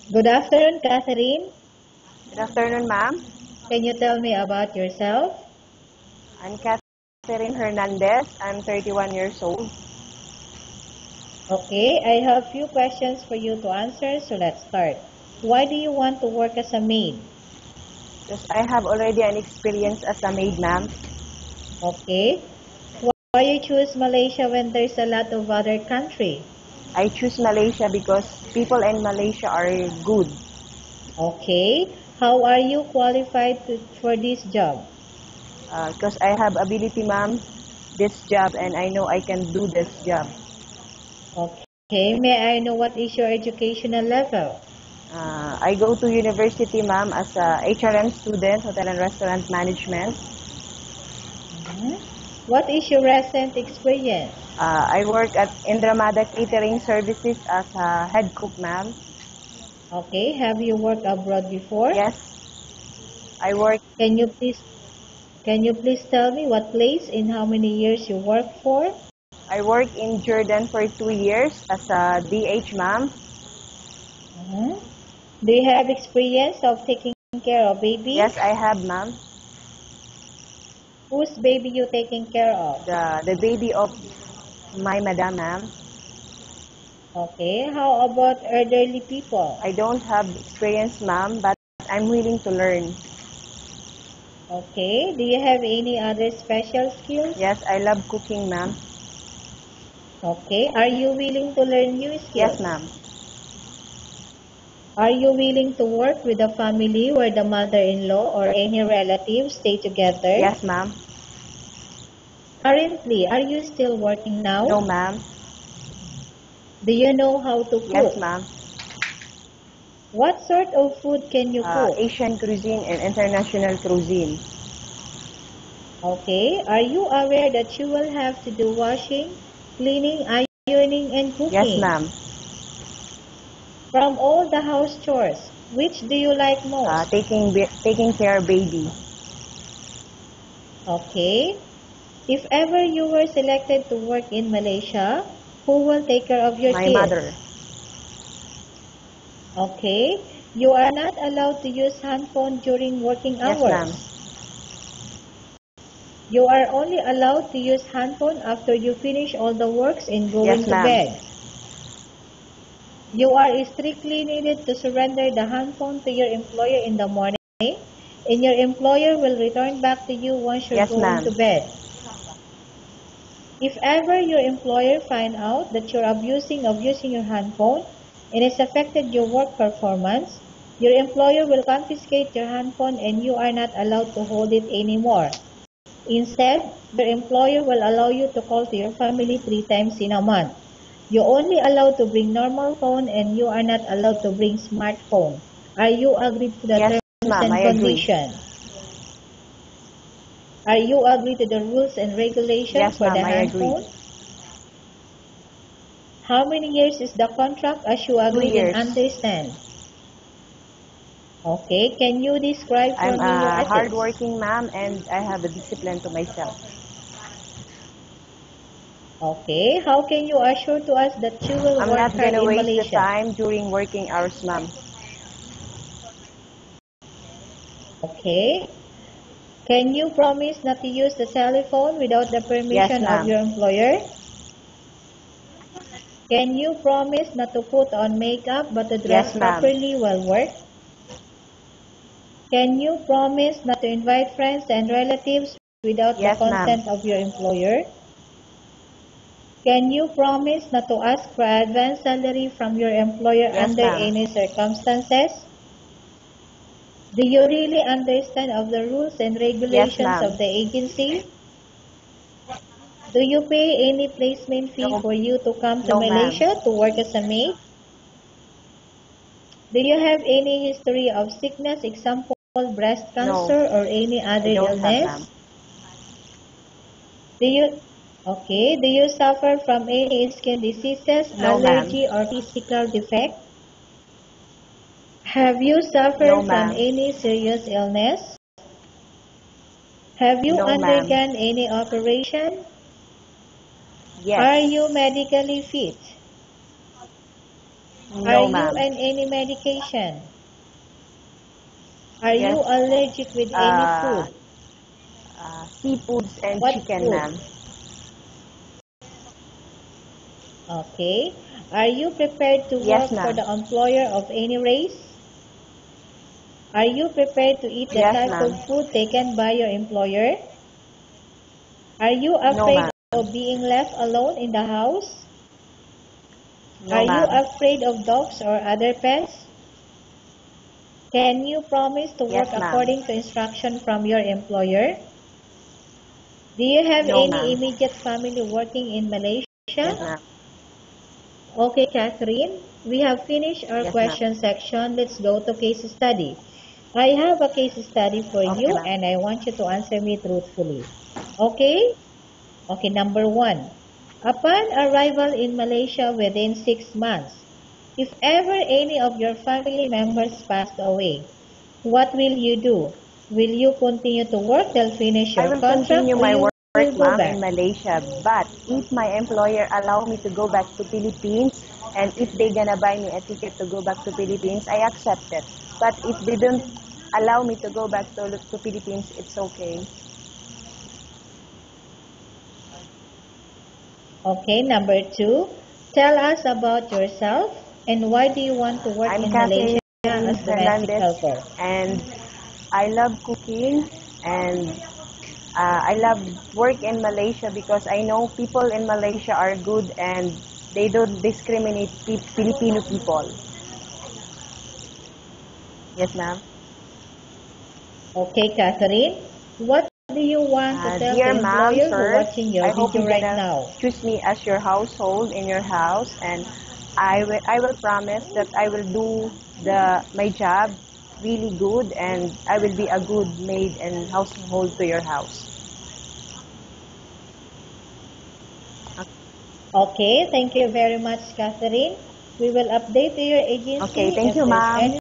Good afternoon, Catherine. Good afternoon, ma'am. Can you tell me about yourself? I'm Catherine Hernandez. I'm 31 years old. Okay, I have few questions for you to answer, so let's start. Why do you want to work as a maid? Because I have already an experience as a maid, ma'am. Okay. Why you choose Malaysia when there's a lot of other country? I choose Malaysia because people in Malaysia are good. Okay. How are you qualified for this job? Because I have ability, ma'am, this job, and I know I can do this job. Okay. May I know what is your educational level? I go to university, ma'am, as a HRM student, Hotel and Restaurant Management. What is your recent experience? I work at Indramada Catering Services as a head cook, ma'am. Okay. Have you worked abroad before? Yes, I work. Can you please tell me what place and how many years you work for? I work in Jordan for 2 years as a DH, ma'am. Do you have experience of taking care of baby? Yes, I have, ma'am. Whose baby you taking care of? The baby of my madam, ma'am. Okay. How about elderly people? I don't have experience, ma'am, but I'm willing to learn. Okay. Do you have any other special skills? Yes, I love cooking, ma'am. Okay. Are you willing to learn new skills? Yes, ma'am. Are you willing to work with a family where the mother-in-law or any relatives stay together? Yes, ma'am. Currently, are you still working now? No, ma'am. Do you know how to cook? Yes, ma'am. What sort of food can you cook? Asian cuisine and international cuisine. Okay. Are you aware that you will have to do washing, cleaning, ironing, and cooking? Yes, ma'am. From all the house chores, which do you like most? Taking care of baby. Okay. If ever you were selected to work in Malaysia, who will take care of your My kids? mother. Okay. You are not allowed to use handphone during working Yes, hours. ma'am. You are only allowed to use handphone after you finish all the works and going Yes, to ma'am. bed. You are strictly needed to surrender the handphone to your employer in the morning, and your employer will return back to you once you're Yes, going ma'am. to bed. If ever your employer find out that you're abusing of using your handphone and it's affected your work performance, your employer will confiscate your handphone and you are not allowed to hold it anymore. Instead, your employer will allow you to call to your family 3 times in a month. You're only allowed to bring normal phone and you are not allowed to bring smartphone. Are you agreed to the Yes, terms ma'am. and I agree. conditions? Are you agree to the rules and regulations Yes, for the ma'am. I agree. handphone? How many years is the contract as you 2 agreed and years. understand? Okay, can you describe for I'm me your a ethics? hardworking ma'am and I have a discipline to myself. Okay, how can you assure to us that you will I'm work not hard gonna in waste the Malaysia? time during working hours, ma'am. Okay. Can you promise not to use the telephone without the Yes, permission of ma'am. your employer? Can you promise not to put on makeup but to dress Yes, ma'am. properly while work? Can you promise not to invite friends and relatives without the Yes, ma'am. consent of your employer? Can you promise not to ask for advance salary from your employer Yes, under ma'am. any circumstances? Do you really understand of the rules and Yes, regulations ma'am. of the agency? Do you pay any placement fee No, for you to come to no, ma'am. Malaysia to work as a maid? Do you have any history of sickness, example breast No, cancer or any other I don't have, ma'am. illness? Do you suffer from any skin diseases, No, ma'am. allergy or physical defect? Have you No, suffered from ma'am. any serious illness? Have you No, ma'am. undergone any operation? Yes. Are you medically fit? Are No, you ma'am. on any medication? Are Yes. you allergic with any Uh, food? Seafoods and What chicken, food? ma'am. Okay. Are you prepared to Yes, work for ma'am. the employer of any race? Are you prepared to eat the Yes, type ma'am. of food taken by your employer? Are you No, afraid ma'am. of being left alone in the house? Are No, you ma'am. afraid of dogs or other pets? Can you promise to work Yes, ma'am. according to instruction from your employer? Do you have No, any ma'am. immediate family working in Malaysia? Yes, ma'am. Okay, Catherine, we have finished our Yes, ma'am. question section. Let's go to case study. I have a case study for Okay, you ma'am. and I want you to answer me truthfully. Okay? Okay, number one. Upon arrival in Malaysia within 6 months, if ever any of your family members passed away, what will you do? Will you continue to work till finish I your will contract continue or my you work, will go ma'am, back? in Malaysia. But if my employer allow me to go back to Philippines, and if they gonna buy me a ticket to go back to Philippines, I accept it. But if they don't allow me to go back to Philippines, it's okay. Okay, number two. Tell us about yourself and why do you want to work I'm in Malaysia Catherine as domestic Hernandez, helper? and I love cooking, and I love work in Malaysia because I know people in Malaysia are good and they don't discriminate Filipino people. Yes, ma'am. Okay, Catherine. What do you want to tell the Dear ma'am, employer who sir, watching your I hope video you're right gonna now? choose me as your household in your house, and I will promise that I will do my job really good, and I will be a good maid and household to your house. Okay, thank you very much, Catherine. We will update to your Okay, agency thank if you, there's ma'am. any